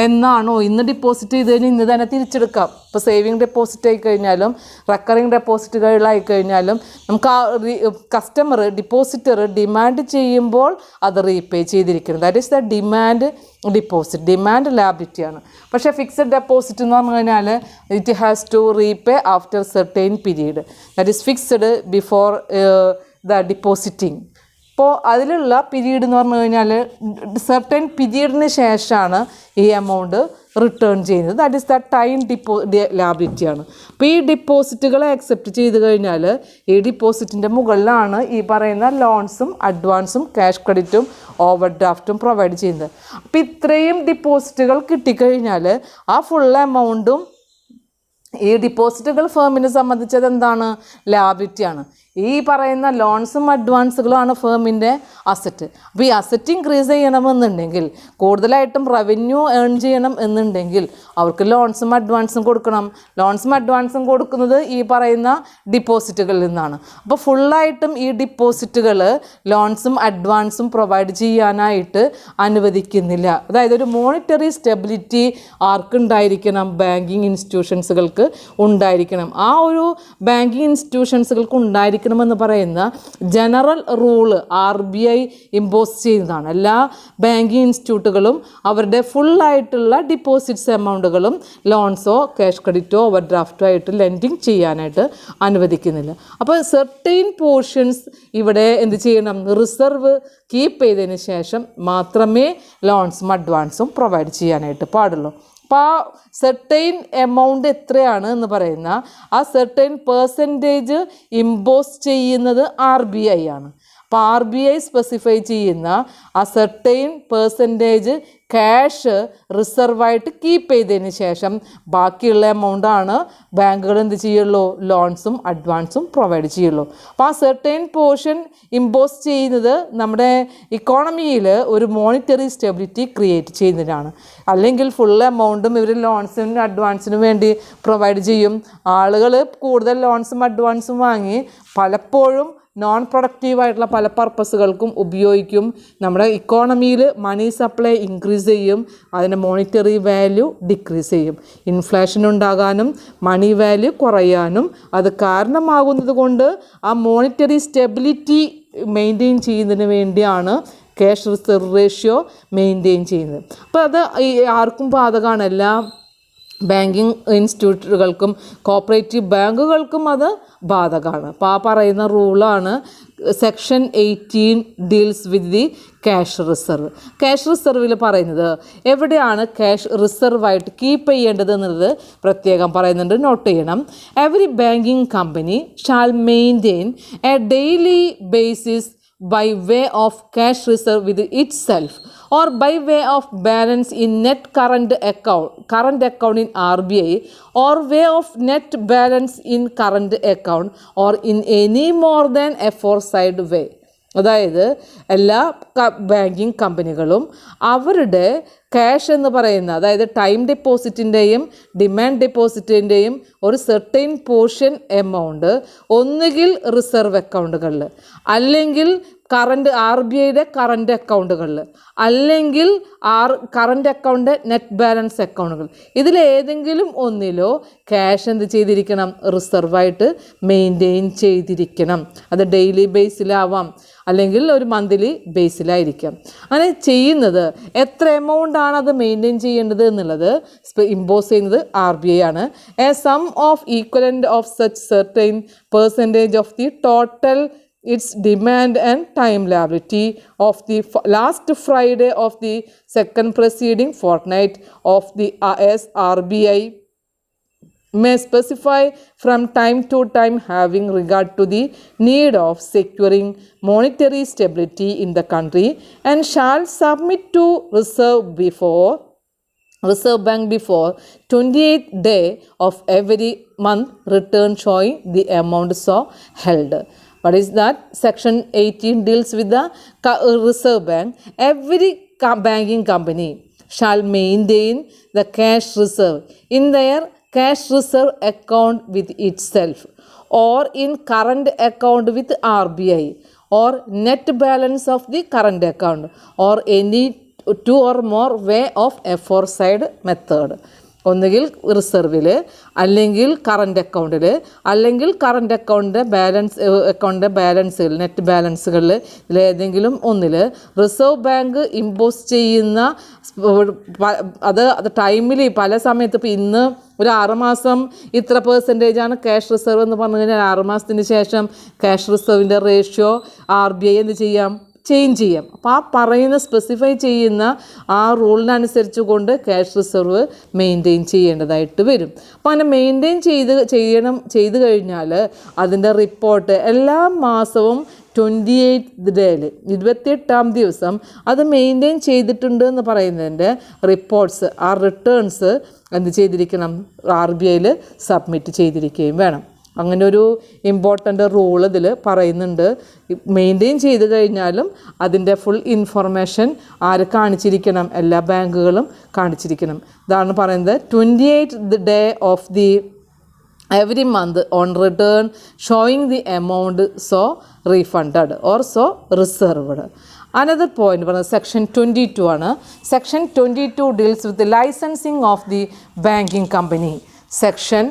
എന്നാണോ ഇന്ന് ഡിപ്പോസിറ്റ് ചെയ്ത് കഴിഞ്ഞാൽ ഇന്ന് തന്നെ തിരിച്ചെടുക്കാം. ഇപ്പോൾ സേവിങ് ഡെപ്പോസിറ്റ് ആയി കഴിഞ്ഞാലും റെക്കറിങ് ഡെപ്പോസിറ്റുകളായി കഴിഞ്ഞാലും നമുക്ക് ആ കസ്റ്റമർ ഡിപ്പോസിറ്റർ ഡിമാൻഡ് ചെയ്യുമ്പോൾ അത് റീപേ ചെയ്തിരിക്കണം. That is the demand deposit, demand ലാബിലിറ്റിയാണ്. പക്ഷേ ഫിക്സഡ് ഡെപ്പോസിറ്റ് എന്ന് പറഞ്ഞു കഴിഞ്ഞാൽ it has to repay after certain period, that is fixed before the depositing. അപ്പോൾ അതിലുള്ള പീരീഡ് എന്ന് പറഞ്ഞു കഴിഞ്ഞാൽ സെർട്ടൈൻ പീരീഡിന് ശേഷമാണ് ഈ എമൗണ്ട് റിട്ടേൺ ചെയ്യുന്നത്. ദാറ്റ് ഈസ് ദ ടൈം ലാബിലിറ്റിയാണ്. അപ്പോൾ ഈ ഡിപ്പോസിറ്റുകളെ അക്സെപ്റ്റ് ചെയ്ത് കഴിഞ്ഞാൽ ഈ ഡിപ്പോസിറ്റിൻ്റെ മുകളിലാണ് ഈ പറയുന്ന ലോൺസും അഡ്വാൻസും ക്യാഷ് ക്രെഡിറ്റും ഓവർ ഡ്രാഫ്റ്റും പ്രൊവൈഡ് ചെയ്യുന്നത്. അപ്പോൾ ഇത്രയും ഡിപ്പോസിറ്റുകൾ കിട്ടിക്കഴിഞ്ഞാൽ ആ ഫുൾ എമൗണ്ടും ഈ ഡിപ്പോസിറ്റുകൾ ഫേമിനെ സംബന്ധിച്ചത് എന്താണ്? ലാബിലിറ്റിയാണ്. ഈ പറയുന്ന ലോൺസും അഡ്വാൻസുകളുമാണ് ഫേമിൻ്റെ അസറ്റ്. അപ്പോൾ ഈ അസറ്റ് ഇൻക്രീസ് ചെയ്യണമെന്നുണ്ടെങ്കിൽ, കൂടുതലായിട്ടും റവന്യൂ ഏൺ ചെയ്യണം എന്നുണ്ടെങ്കിൽ അവർക്ക് ലോൺസും അഡ്വാൻസും കൊടുക്കണം. ലോൺസും അഡ്വാൻസും കൊടുക്കുന്നത് ഈ പറയുന്ന ഡിപ്പോസിറ്റുകളിൽ നിന്നാണ്. അപ്പോൾ ഫുള്ളായിട്ടും ഈ ഡിപ്പോസിറ്റുകൾ ലോൺസും അഡ്വാൻസും പ്രൊവൈഡ് ചെയ്യാനായിട്ട് അനുവദിക്കുന്നില്ല. അതായത് ഒരു മോണിറ്ററി സ്റ്റെബിലിറ്റി ആർക്കുണ്ടായിരിക്കണം? ബാങ്കിങ് ഇൻസ്റ്റിറ്റ്യൂഷൻസുകൾക്ക് ഉണ്ടായിരിക്കണം. ആ ഒരു ബാങ്കിങ് ഇൻസ്റ്റിറ്റ്യൂഷൻസുകൾക്ക് ഉണ്ടായിരിക്കണമെന്ന് പറയുന്ന ജനറൽ റൂള് RBI ഇമ്പോസ് ചെയ്യുന്നതാണ്. എല്ലാ ബാങ്കിങ് ഇൻസ്റ്റിറ്റ്യൂട്ടുകളും അവരുടെ ഫുള്ളായിട്ടുള്ള ഡിപ്പോസിറ്റ്സ് എമൗണ്ടുകളും ലോൺസോ ക്യാഷ് ക്രെഡിറ്റോ ഓവർ ഡ്രാഫ്റ്റോ ആയിട്ട് ലെൻഡിങ് ചെയ്യാനായിട്ട് അനുവദിക്കുന്നില്ല. അപ്പോൾ സെർട്ടൈൻ പോർഷൻസ് ഇവിടെ എന്ത് ചെയ്യണം? റിസർവ് കീപ്പ് ചെയ്തതിന് ശേഷം മാത്രമേ ലോൺസും അഡ്വാൻസും പ്രൊവൈഡ് ചെയ്യാനായിട്ട് പാടുള്ളൂ. അപ്പോൾ ആ സെർട്ടൈൻ എമൗണ്ട് എത്രയാണ് എന്ന് പറയുന്ന ആ സെർട്ടൈൻ പെർസെൻറ്റേജ് ഇമ്പോസ് ചെയ്യുന്നത് RBI ആണ്. അപ്പോൾ RBI സ്പെസിഫൈ ചെയ്യുന്ന ആ സെർട്ടൈൻ പെർസെൻറ്റേജ് ക്യാഷ് റിസർവായിട്ട് കീപ്പ് ചെയ്തതിന് ശേഷം ബാക്കിയുള്ള എമൗണ്ടാണ് ബാങ്കുകൾ എന്ത് ചെയ്യുള്ളൂ? ലോൺസും അഡ്വാൻസും പ്രൊവൈഡ് ചെയ്യുള്ളൂ. അപ്പോൾ ആ സെർട്ടൈൻ പോർഷൻ ഇമ്പോസ് ചെയ്യുന്നത് നമ്മുടെ ഇക്കോണമിയിൽ ഒരു മോണിറ്ററി സ്റ്റെബിലിറ്റി ക്രിയേറ്റ് ചെയ്യുന്നതിനാണ്. അല്ലെങ്കിൽ ഫുൾ എമൗണ്ടും ഇവർ ലോൺസിനും അഡ്വാൻസിനും വേണ്ടി പ്രൊവൈഡ് ചെയ്യും. ആളുകൾ കൂടുതൽ ലോൺസും അഡ്വാൻസും വാങ്ങി പലപ്പോഴും നോൺ പ്രൊഡക്റ്റീവായിട്ടുള്ള പല പർപ്പസുകൾക്കും ഉപയോഗിക്കും. നമ്മുടെ ഇക്കോണമിയിൽ മണി സപ്ലൈ ഇൻക്രീസ് ചെയ്യും, അതിൻ്റെ മോണിറ്ററി വാല്യൂ ഡിക്രീസ് ചെയ്യും. ഇൻഫ്ലേഷൻ ഉണ്ടാകാനും മണി വാല്യൂ കുറയാനും അത് കാരണമാകുന്നത് കൊണ്ട് ആ മോണിറ്ററി സ്റ്റെബിലിറ്റി മെയിൻറ്റെയിൻ ചെയ്യുന്നതിന് വേണ്ടിയാണ് ക്യാഷ് റിസർവ് റേഷ്യോ മെയിൻറ്റെയിൻ ചെയ്യുന്നത്. അപ്പോൾ അത് ആർക്കും ബാധകമാണ്. എല്ലാ ബാങ്കിങ് ഇൻസ്റ്റിറ്റ്യൂട്ടുകൾക്കും കോപ്പറേറ്റീവ് ബാങ്കുകൾക്കും അത് ബാധകമാണ്. അപ്പോൾ ആ പറയുന്ന റൂളാണ് section 18 deals with the cash reserve. Cash റിസർവിൽ പറയുന്നത് എവിടെയാണ് ക്യാഷ് റിസർവായിട്ട് കീപ്പ് ചെയ്യേണ്ടത് എന്നുള്ളത് പ്രത്യേകം പറയുന്നുണ്ട്, നോട്ട് ചെയ്യണം. Every banking company shall maintain A daily basis by way of cash reserve with itself or by way of balance in net current account in RBI or way of net balance in current account or in any more than aforesaid way. അതായത് എല്ലാ banking കമ്പനികളും അവരുടെ cash എന്ന് പറയുന്ന, അതായത് time ഡെപ്പോസിറ്റിൻ്റെയും demand ഡെപ്പോസിറ്റിൻ്റെയും ഒരു certain portion amount ഒന്നുകിൽ reserve അക്കൗണ്ടുകളിൽ, അല്ലെങ്കിൽ RBIയുടെ കറണ്ട് അക്കൗണ്ടുകളിൽ, അല്ലെങ്കിൽ കറണ്ട് അക്കൗണ്ട് നെറ്റ് ബാലൻസ് അക്കൗണ്ടുകൾ, ഇതിലേതെങ്കിലും ഒന്നിലോ ക്യാഷ് എന്ത് ചെയ്തിരിക്കണം? റിസർവായിട്ട് മെയിൻറ്റെയിൻ ചെയ്തിരിക്കണം. അത് ഡെയിലി ബേസിലാവാം, അല്ലെങ്കിൽ ഒരു മന്ത്ലി ബേസിലായിരിക്കാം. അങ്ങനെ ചെയ്യുന്നത് എത്ര എമൗണ്ടാണ് അത് മെയിൻറ്റെയിൻ ചെയ്യേണ്ടത് എന്നുള്ളത് ഇമ്പോസ് ചെയ്യുന്നത് RBI ആണ്. A sum of equivalent of such certain percentage of the total its demand and time liability of the last Friday of the second preceding fortnight of the RBI may specify from time to time having regard to the need of securing monetary stability in the country and shall submit to Reserve Bank before 28th day of every month return showing the amount so held. What is that? Section 18 deals with the Reserve Bank. Every banking company shall maintain the cash reserve in their cash reserve account with itself or in current account with RBI or net balance of the current account or any two or more way of aforesaid method. ഒന്നുകിൽ റിസർവിൽ, അല്ലെങ്കിൽ current അക്കൗണ്ടിൽ, അല്ലെങ്കിൽ current അക്കൗണ്ടിൻ്റെ ബാലൻസുകൾ net ബാലൻസുകളിൽ ഇതിലേതെങ്കിലും ഒന്നിൽ reserve bank impose ചെയ്യുന്ന അത് ടൈമിൽ പല സമയത്ത് ഇപ്പോൾ ഇന്ന് ഒരു 6 മാസം ഇത്ര പെർസെൻറ്റേജാണ് ക്യാഷ് റിസർവ് എന്ന് പറഞ്ഞു കഴിഞ്ഞാൽ 6 മാസത്തിന് ശേഷം ക്യാഷ് റിസർവിൻ്റെ റേഷ്യോ RBI എന്ത് ചെയ്യാം, ചേഞ്ച് ചെയ്യാം. അപ്പോൾ ആ പറയുന്ന സ്പെസിഫൈ ചെയ്യുന്ന ആ റൂളിനനുസരിച്ച് കൊണ്ട് ക്യാഷ് റിസർവ് മെയിൻറ്റെയിൻ ചെയ്യേണ്ടതായിട്ട് വരും. അപ്പോൾ അങ്ങനെ മെയിൻറ്റെയിൻ ചെയ്ത് കഴിഞ്ഞാൽ അതിൻ്റെ റിപ്പോർട്ട് എല്ലാ മാസവും 28th ഡേയിൽ 28ാം ദിവസം അത് മെയിൻറ്റെയിൻ ചെയ്തിട്ടുണ്ട് എന്ന് പറയുന്നതിൻ്റെ റിപ്പോർട്ട്സ്, ആ റിട്ടേൺസ് എന്ത് ചെയ്തിരിക്കണം, RBIയിൽ സബ്മിറ്റ് ചെയ്തിരിക്കുകയും വേണം. അങ്ങനെ ഒരു ഇമ്പോർട്ടൻ്റ് റൂൾ ഇതിൽ പറയുന്നുണ്ട്. മെയിൻറ്റെയിൻ ചെയ്ത് കഴിഞ്ഞാലും അതിൻ്റെ ഫുൾ ഇൻഫർമേഷൻ ആര് കാണിച്ചിരിക്കണം, എല്ലാ ബാങ്കുകളും കാണിച്ചിരിക്കണം. ഇതാണ് പറയുന്നത് 28th day of the every month on return showing the amount so refunded or so reserved. Another point പറഞ്ഞത് സെക്ഷൻ 22 ആണ്. Section 22 deals with the licensing of the banking company. Section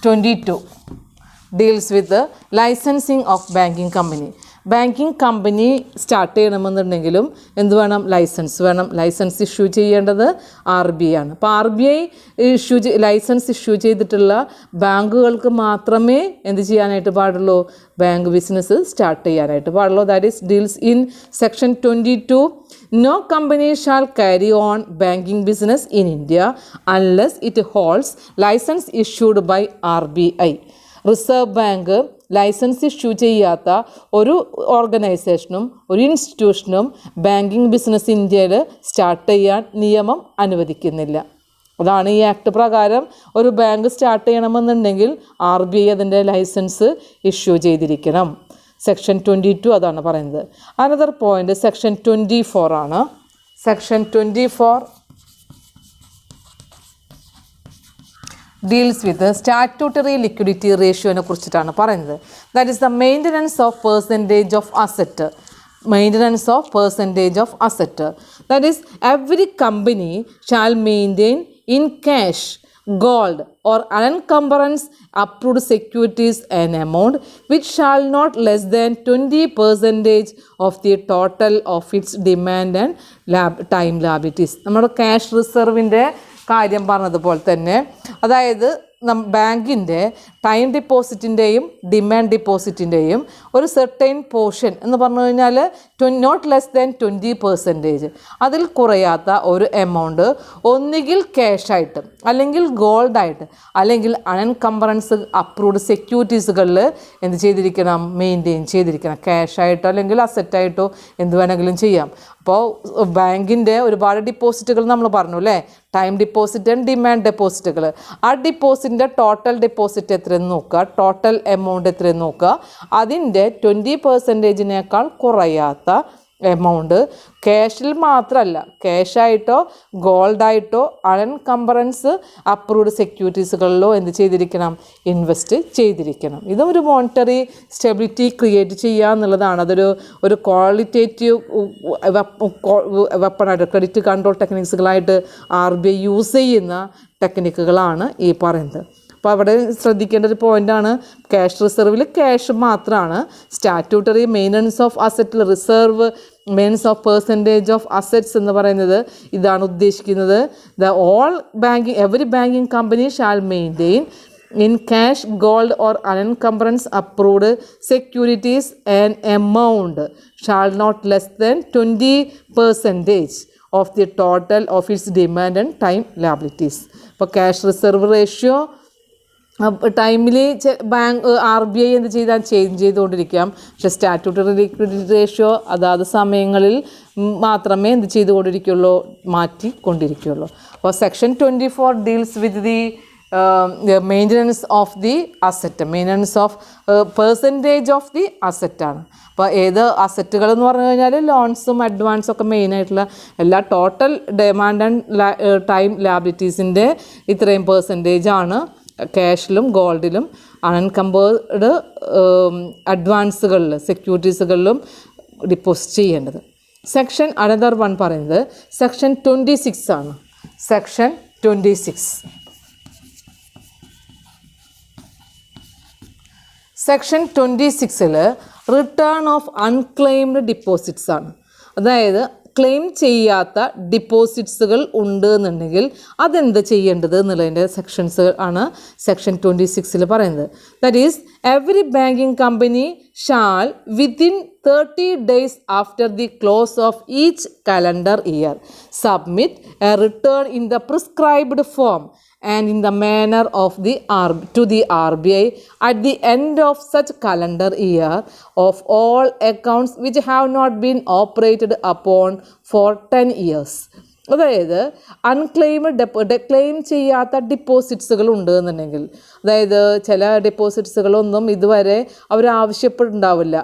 22 deals with the licensing of banking company. Banking company start ചെയ്യണമെന്നുണ്ടെങ്കിലും എന്ത് വേണം, licence വേണം. Licence issue ചെയ്യേണ്ടത് RBI ആണ്. അപ്പോൾ RBI licence issue ചെയ്തിട്ടുള്ള ബാങ്കുകൾക്ക് മാത്രമേ എന്ത് ചെയ്യാനായിട്ട് പാടുള്ളൂ, ബാങ്ക് ബിസിനസ് സ്റ്റാർട്ട് ചെയ്യാനായിട്ട് പാടുള്ളൂ. That is deals in section 22. No company shall carry on banking business in India unless it holds license issued by RBI. Reserve bank licence issue ചെയ്യാത്ത ഒരു ഓർഗനൈസേഷനും ഒരു ഇൻസ്റ്റിറ്റ്യൂഷനും ബാങ്കിങ് ബിസിനസ് ഇന്ത്യയിൽ സ്റ്റാർട്ട് ചെയ്യാൻ നിയമം അനുവദിക്കുന്നില്ല. അതാണ് ഈ ആക്ട് പ്രകാരം ഒരു ബാങ്ക് സ്റ്റാർട്ട് ചെയ്യണമെന്നുണ്ടെങ്കിൽ RBI അതിൻ്റെ ലൈസൻസ് ഇഷ്യൂ ചെയ്തിരിക്കണം. സെക്ഷൻ 22 അതാണ് പറയുന്നത്. അനദർ പോയിൻ്റ് സെക്ഷൻ 24 ആണ്. Section 24 deals with statutory liquidity റേഷ്യോനെ കുറിച്ചിട്ടാണ് പറയുന്നത്. That is the maintenance of percentage of asset. Maintenance of percentage of asset. That is, every company shall maintain in cash, gold or unencumbrance approved securities an amount which shall not less than 20% of the total of its demand and time liabilities. നമ്മുടെ cash റിസർവിൻ്റെ കാര്യം പറഞ്ഞതുപോലെ തന്നെ, അതായത് ബാങ്കിൻ്റെ time ഡിപ്പോസിറ്റിൻ്റെയും demand ഡിപ്പോസിറ്റിൻ്റെയും ഒരു certain portion എന്ന് പറഞ്ഞു കഴിഞ്ഞാൽ നോട്ട് ലെസ് ദാൻ 20%, അതിൽ കുറയാത്ത ഒരു എമൗണ്ട് ഒന്നുകിൽ ക്യാഷായിട്ട് അല്ലെങ്കിൽ ഗോൾഡായിട്ട് അല്ലെങ്കിൽ അൺകംബറൻസ് അപ്രൂവ്ഡ് സെക്യൂരിറ്റീസുകളിൽ എന്ത് ചെയ്തിരിക്കണം, മെയിൻറ്റെയിൻ ചെയ്തിരിക്കണം. ക്യാഷായിട്ടോ അല്ലെങ്കിൽ അസറ്റായിട്ടോ എന്ത് വേണമെങ്കിലും ചെയ്യാം. അപ്പോൾ ബാങ്കിൻ്റെ ഒരുപാട് ഡിപ്പോസിറ്റുകൾ നമ്മൾ പറഞ്ഞു അല്ലേ, ടൈം ഡിപ്പോസിറ്റ് ആൻഡ് ഡിമാൻഡ് ഡെപ്പോസിറ്റുകൾ. ആ ഡിപ്പോസിറ്റിൻ്റെ ടോട്ടൽ ഡെപ്പോസിറ്റ് എത്രയെന്ന് നോക്കുക, ടോട്ടൽ എമൗണ്ട് എത്രയെന്ന് നോക്കുക. അതിൻ്റെ 20%-നേക്കാൾ കുറയാത്ത എമൗണ്ട് ക്യാഷിൽ മാത്രമല്ല, ക്യാഷായിട്ടോ ഗോൾഡായിട്ടോ അൺകംബറൻസ് അപ്രൂവ്ഡ് സെക്യൂരിറ്റീസുകളിലോ എന്ത് ചെയ്തിരിക്കണം, ഇൻവെസ്റ്റ് ചെയ്തിരിക്കണം. ഇതും ഒരു മോണിറ്ററി സ്റ്റെബിലിറ്റി ക്രിയേറ്റ് ചെയ്യുക എന്നുള്ളതാണ്. ഒരു ക്വാളിറ്റേറ്റീവ് വെപ്പണായിട്ട് ക്രെഡിറ്റ് കൺട്രോൾ ടെക്നിക്സുകളായിട്ട് RBI യൂസ് ചെയ്യുന്ന ടെക്നിക്കുകളാണ് ഈ പറയുന്നത്. അപ്പോൾ അവിടെ ശ്രദ്ധിക്കേണ്ട ഒരു പോയിൻ്റാണ്, ക്യാഷ് റിസർവിൽ ക്യാഷ് മാത്രമാണ്. സ്റ്റാറ്റ്യൂട്ടറി മെയിൻ്റനൻസ് ഓഫ് അസറ്റിൽ reserve maintenance of percentage of assets എന്ന് പറയുന്നത് ഇതാണ് ഉദ്ദേശിക്കുന്നത്. Every banking company shall maintain in cash, gold or unencumbrance approved securities an amount shall not less than 20% of the total of its demand and time liabilities. ഇപ്പോൾ cash reserve ratio ടൈമിൽ RBI എന്ത് ചെയ്താൽ change ചെയ്തുകൊണ്ടിരിക്കാം. പക്ഷേ statutory liquidity ratio അതാത് സമയങ്ങളിൽ മാത്രമേ എന്ത് ചെയ്തുകൊണ്ടിരിക്കുകയുള്ളൂ, മാറ്റിക്കൊണ്ടിരിക്കുകയുള്ളൂ. അപ്പോൾ section 24 deals with the the maintenance of the asset, maintenance of percentage of the asset ആണ്. അപ്പോൾ ഏത് അസറ്റുകൾ എന്ന് പറഞ്ഞു കഴിഞ്ഞാൽ ലോൺസും അഡ്വാൻസും ഒക്കെ മെയിനായിട്ടുള്ള എല്ലാ ടോട്ടൽ ഡിമാൻഡ് ആൻഡ് ടൈം ലാബിലിറ്റീസിൻ്റെ ഇത്രയും പെർസെൻറ്റേജാണ് ക്യാഷിലും ഗോൾഡിലും അൺകമ്പേർഡ് അഡ്വാൻസുകളിൽ സെക്യൂരിറ്റീസുകളിലും ഡിപ്പോസിറ്റ് ചെയ്യേണ്ടത്. സെക്ഷൻ അനദർ വൺ പറയുന്നത് സെക്ഷൻ 26 ആണ്. സെക്ഷൻ 26. സെക്ഷൻ 26ൽ റിട്ടേൺ ഓഫ് അൺക്ലെയിംഡ് ഡിപ്പോസിറ്റ്സ് ആണ്. അതായത് ക്ലെയിം ചെയ്യാത്ത ഡിപ്പോസിറ്റ്സുകൾ ഉണ്ട് എന്നുണ്ടെങ്കിൽ അതെന്ത് ചെയ്യേണ്ടത് എന്നുള്ളതിൻ്റെ സെക്ഷൻസ് ആണ് സെക്ഷൻ 26ൽ പറയുന്നത്. That is every banking company shall within 30 days after the close of each calendar year submit a return in the prescribed form and in the manner of to the RBI at the end of such calendar year of all accounts which have not been operated upon for 10 years. അതായത് unclaimed claim ചെയ്യാത്ത ഡിപ്പോസിറ്റ്സുകൾ ഉണ്ട് എന്നുണ്ടെങ്കിൽ, അതായത് ചില ഡിപ്പോസിറ്റ്സുകളൊന്നും ഇതുവരെ അവർ ആവശ്യപ്പെട്ടിട്ടുണ്ടാവില്ല,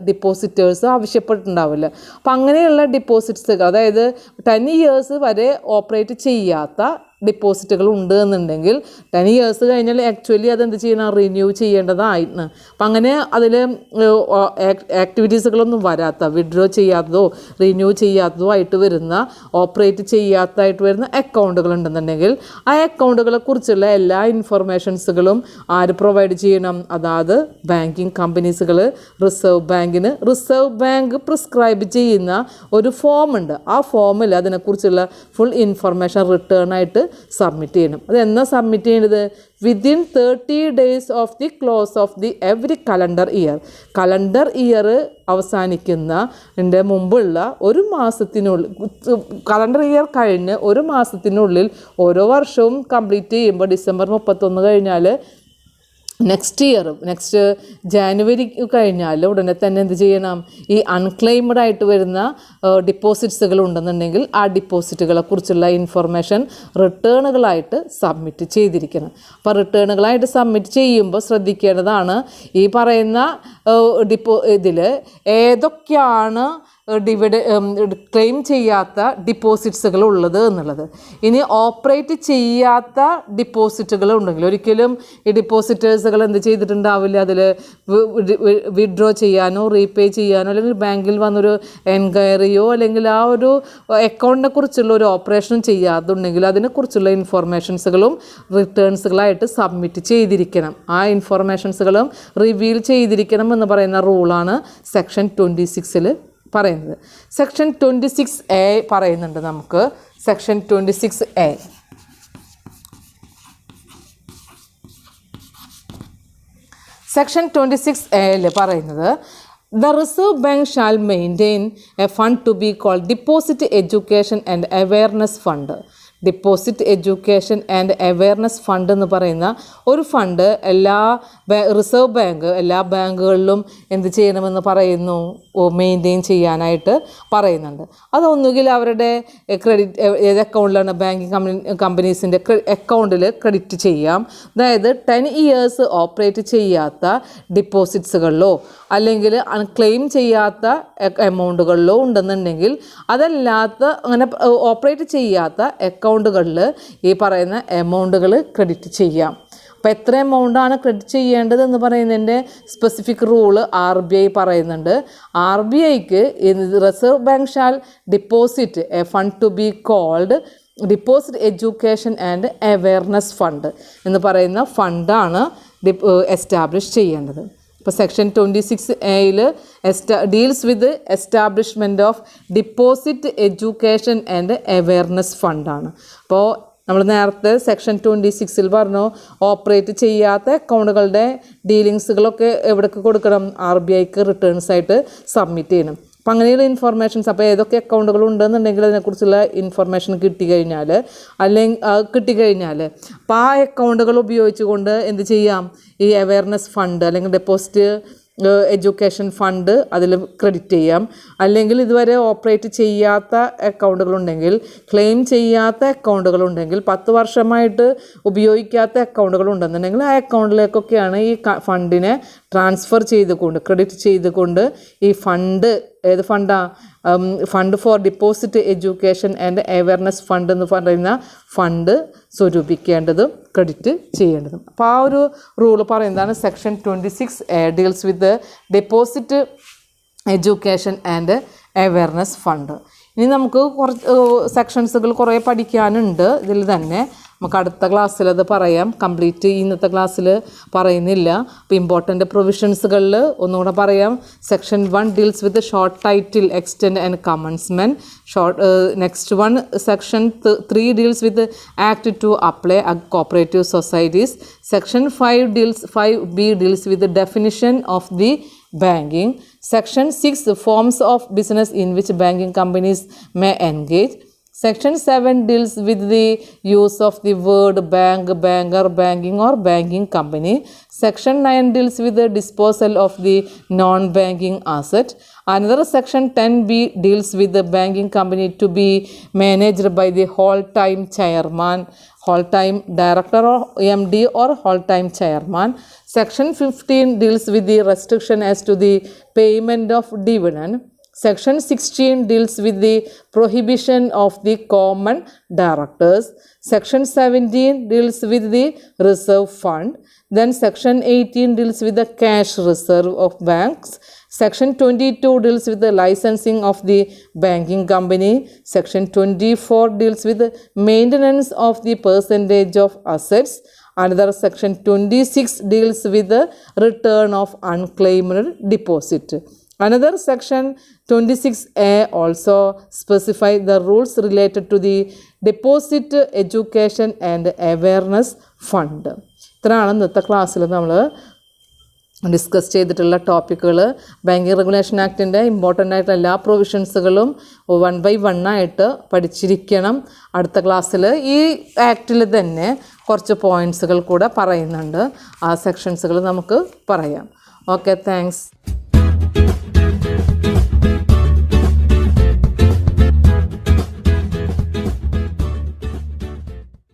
depositors ആവശ്യപ്പെട്ടിട്ടുണ്ടാവില്ല. അപ്പം അങ്ങനെയുള്ള ഡിപ്പോസിറ്റ്സുകൾ, അതായത് 10 years വരെ ഓപ്പറേറ്റ് ചെയ്യാത്ത ഡിപ്പോസിറ്റുകൾ ഉണ്ട് എന്നുണ്ടെങ്കിൽ 10 years കഴിഞ്ഞാൽ ആക്ച്വലി അതെന്ത് ചെയ്യണം, റിന്യൂ ചെയ്യേണ്ടതായിരുന്നു. അപ്പം അങ്ങനെ അതിൽ ആക്ടിവിറ്റീസുകളൊന്നും വരാത്ത, വിഡ്രോ ചെയ്യാത്തതോ റിന്യൂ ചെയ്യാത്തതോ ആയിട്ട് വരുന്ന, ഓപ്പറേറ്റ് ചെയ്യാത്തതായിട്ട് വരുന്ന അക്കൗണ്ടുകൾ ഉണ്ടെന്നുണ്ടെങ്കിൽ ആ അക്കൗണ്ടുകളെ കുറിച്ചുള്ള എല്ലാ ഇൻഫർമേഷൻസുകളും ആര് പ്രൊവൈഡ് ചെയ്യണം, അതായത് ബാങ്കിങ് കമ്പനീസുകൾ റിസർവ് ബാങ്ക് പ്രിസ്ക്രൈബ് ചെയ്യുന്ന ഒരു ഫോമുണ്ട്. ആ ഫോമിൽ അതിനെക്കുറിച്ചുള്ള ഫുൾ ഇൻഫർമേഷൻ റിട്ടേൺ ആയിട്ട് സബ്മിറ്റ് ചെയ്യണം. അതെന്നാ സബ്മിറ്റ് ചെയ്യേണ്ടത്? Within 30 days of the close of the every calendar year. Calendar year അവസാനിക്കുന്നതിൻ്റെ മുമ്പുള്ള ഒരു മാസത്തിനുള്ളിൽ, കലണ്ടർ ഇയർ കഴിഞ്ഞ് ഒരു മാസത്തിനുള്ളിൽ, ഓരോ വർഷവും കംപ്ലീറ്റ് ചെയ്യുമ്പോൾ December 31 കഴിഞ്ഞാൽ നെക്സ്റ്റ് ജാനുവരി കഴിഞ്ഞാൽ ഉടനെ തന്നെ എന്ത് ചെയ്യണം, ഈ അൺക്ലെയിംഡ് ആയിട്ട് വരുന്ന ഡിപ്പോസിറ്റ്സുകൾ ഉണ്ടെന്നുണ്ടെങ്കിൽ ആ ഡിപ്പോസിറ്റുകളെ കുറിച്ചുള്ള ഇൻഫർമേഷൻ റിട്ടേണുകളായിട്ട് സബ്മിറ്റ് ചെയ്തിരിക്കണം. അപ്പോൾ റിട്ടേണുകളായിട്ട് സബ്മിറ്റ് ചെയ്യുമ്പോൾ ശ്രദ്ധിക്കേണ്ടതാണ് ഈ പറയുന്ന ഇതിൽ ഏതൊക്കെയാണ് ക്ലെയിം ചെയ്യാത്ത ഡിപ്പോസിറ്റ്സുകൾ ഉള്ളത് എന്നുള്ളത്. ഇനി ഓപ്പറേറ്റ് ചെയ്യാത്ത ഡിപ്പോസിറ്റുകൾ ഉണ്ടെങ്കിൽ ഒരിക്കലും ഈ ഡിപ്പോസിറ്റേഴ്സുകൾ എന്ത് ചെയ്തിട്ടുണ്ടാവില്ല, അതിൽ വിഡ്രോ ചെയ്യാനോ റീപേ ചെയ്യാനോ അല്ലെങ്കിൽ ബാങ്കിൽ വന്നൊരു എൻക്വയറിയോ അല്ലെങ്കിൽ ആ ഒരു അക്കൗണ്ടിനെ കുറിച്ചുള്ള ഒരു ഓപ്പറേഷനും ചെയ്യാതുണ്ടെങ്കിൽ അതിനെക്കുറിച്ചുള്ള ഇൻഫോർമേഷൻസുകളും റിട്ടേൺസുകളായിട്ട് സബ്മിറ്റ് ചെയ്തിരിക്കണം. ആ ഇൻഫോർമേഷൻസുകളും റിവീൽ ചെയ്തിരിക്കണം എന്ന് പറയുന്ന റൂളാണ് സെക്ഷൻ 26ൽ പറയുന്നത്. സെക്ഷൻ 26A പറയുന്നുണ്ട് നമുക്ക്. സെക്ഷൻ 26A സെക്ഷൻ 26A പറയുന്നത് The Reserve Bank shall maintain a fund to be called Deposit Education and Awareness Fund. Deposit education and awareness fund എന്ന് പറയുന്ന ഒരു ഫണ്ട് റിസർവ് ബാങ്ക് എല്ലാ ബാങ്കുകളിലും എന്ത് ചെയ്യണമെന്ന് പറയുന്നു, മെയിൻറ്റെയിൻ ചെയ്യാനായിട്ട് പറയുന്നുണ്ട്. അതൊന്നുകിൽ അവരുടെ ക്രെഡിറ്റ് ഏത് അക്കൗണ്ടിലാണ് ബാങ്കിങ് കമ്പനീസിൻ്റെ അക്കൗണ്ടിൽ ക്രെഡിറ്റ് ചെയ്യാം. അതായത് 10 years ഓപ്പറേറ്റ് ചെയ്യാത്ത ഡിപ്പോസിറ്റ്സുകളിലോ അല്ലെങ്കിൽ ക്ലെയിം ചെയ്യാത്ത എമൗണ്ടുകളിലോ ഉണ്ടെന്നുണ്ടെങ്കിൽ, അതല്ലാത്ത അങ്ങനെ ഓപ്പറേറ്റ് ചെയ്യാത്ത അക്കൗണ്ടുകളിൽ ഈ പറയുന്ന എമൗണ്ടുകൾ ക്രെഡിറ്റ് ചെയ്യാം. അപ്പോൾ എത്ര എമൗണ്ടാണ് ക്രെഡിറ്റ് ചെയ്യേണ്ടത് എന്ന് പറയുന്നതിൻ്റെ സ്പെസിഫിക് റൂള് RBI പറയുന്നുണ്ട്. RBIക്ക് reserve bank shall deposit a fund to be called deposit education and awareness fund എന്ന് പറയുന്ന ഫണ്ടാണ് എസ്റ്റാബ്ലിഷ് ചെയ്യേണ്ടത്. ഇപ്പോൾ section 26A deals with establishment of deposit education and awareness ഫണ്ടാണ്. അപ്പോൾ നമ്മൾ നേരത്തെ സെക്ഷൻ 26ൽ പറഞ്ഞു ഓപ്പറേറ്റ് ചെയ്യാത്ത അക്കൗണ്ടുകളുടെ ഡീലിങ്സുകളൊക്കെ എവിടേക്ക് കൊടുക്കണം, RBIക്ക് റിട്ടേൺസ് ആയിട്ട് സബ്മിറ്റ് ചെയ്യണം. അപ്പം അങ്ങനെയുള്ള ഇൻഫർമേഷൻസ്, അപ്പോൾ ഏതൊക്കെ അക്കൗണ്ടുകൾ ഉണ്ടെന്നുണ്ടെങ്കിൽ അതിനെക്കുറിച്ചുള്ള ഇൻഫർമേഷൻ കിട്ടിക്കഴിഞ്ഞാൽ അപ്പോൾ ആ അക്കൗണ്ടുകൾ ഉപയോഗിച്ചുകൊണ്ട് എന്ത് ചെയ്യാം, ഈ അവെയർനെസ് ഫണ്ട് അല്ലെങ്കിൽ ഡെപ്പോസിറ്റ് എഡ്യൂക്കേഷൻ ഫണ്ട് അതിൽ ക്രെഡിറ്റ് ചെയ്യാം. അല്ലെങ്കിൽ ഇതുവരെ ഓപ്പറേറ്റ് ചെയ്യാത്ത അക്കൗണ്ടുകളുണ്ടെങ്കിൽ, ക്ലെയിം ചെയ്യാത്ത അക്കൗണ്ടുകളുണ്ടെങ്കിൽ, 10 വർഷമായിട്ട് ഉപയോഗിക്കാത്ത അക്കൗണ്ടുകളുണ്ടെന്നുണ്ടെങ്കിൽ ആ അക്കൗണ്ടിലേക്കൊക്കെയാണ് ഈ ഫണ്ടിനെ ട്രാൻസ്ഫർ ചെയ്തുകൊണ്ട്, ക്രെഡിറ്റ് ചെയ്തുകൊണ്ട് ഈ ഫണ്ട്, ഏത് ഫണ്ടാണ്, fund for deposit education and awareness fund എന്ന് പറയുന്ന ഫണ്ട് സ്വരൂപിക്കേണ്ടതും ക്രെഡിറ്റ് ചെയ്യേണ്ടതും. അപ്പോൾ ആ ഒരു റൂള് പറയുന്നതാണ് section 26A deals with deposit education and awareness fund. ഇനി നമുക്ക് കുറച്ച് സെക്ഷൻസുകൾ കുറേ പഠിക്കാനുണ്ട് ഇതിൽ തന്നെ. നമുക്ക് അടുത്ത ക്ലാസ്സിൽ അത് പറയാം. കംപ്ലീറ്റ് ഇന്നത്തെ ക്ലാസ്സിൽ പറയുന്നില്ല. അപ്പോൾ ഇമ്പോർട്ടൻ്റ് പ്രൊവിഷൻസുകളിൽ ഒന്നുകൂടെ പറയാം. Section 1 deals with short title, extend and commencement. Next one section 3 deals with act two apply cooperative societies. Section 5B deals with definition of the banking. Section 6 forms of business in which banking companies may engage. Section 7 deals with the use of the word bank, banker, banking or banking company. Section 9 deals with the disposal of the non-banking asset. Another section 10B deals with the banking company to be managed by the whole-time chairman, whole-time director or MD or whole-time chairman. Section 15 deals with the restriction as to the payment of dividend. Section 16 deals with the prohibition of the common directors. Section 17 deals with the reserve fund. Then Section 18 deals with the cash reserve of banks. Section 22 deals with the licensing of the banking company. Section 24 deals with the maintenance of the percentage of assets. Another Section 26 deals with the return of unclaimed deposit. Another Section 26A also specify the rules related to the deposit education and awareness fund. ഇത്രയാണ് ഇന്നത്തെ ക്ലാസ്സിൽ നമ്മൾ discuss ചെയ്തിട്ടുള്ള ടോപ്പിക്കുകൾ. Banking regulation ആക്ടിൻ്റെ important ആയിട്ടുള്ള എല്ലാ പ്രൊവിഷൻസുകളും 1 by 1 ആയിട്ട് പഠിച്ചിരിക്കണം. അടുത്ത ക്ലാസ്സിൽ ഈ ആക്റ്റിൽ തന്നെ കുറച്ച് പോയിൻറ്റ്സുകൾ കൂടെ പറയുന്നുണ്ട്. ആ സെക്ഷൻസുകൾ നമുക്ക് പറയാം. Okay, thanks.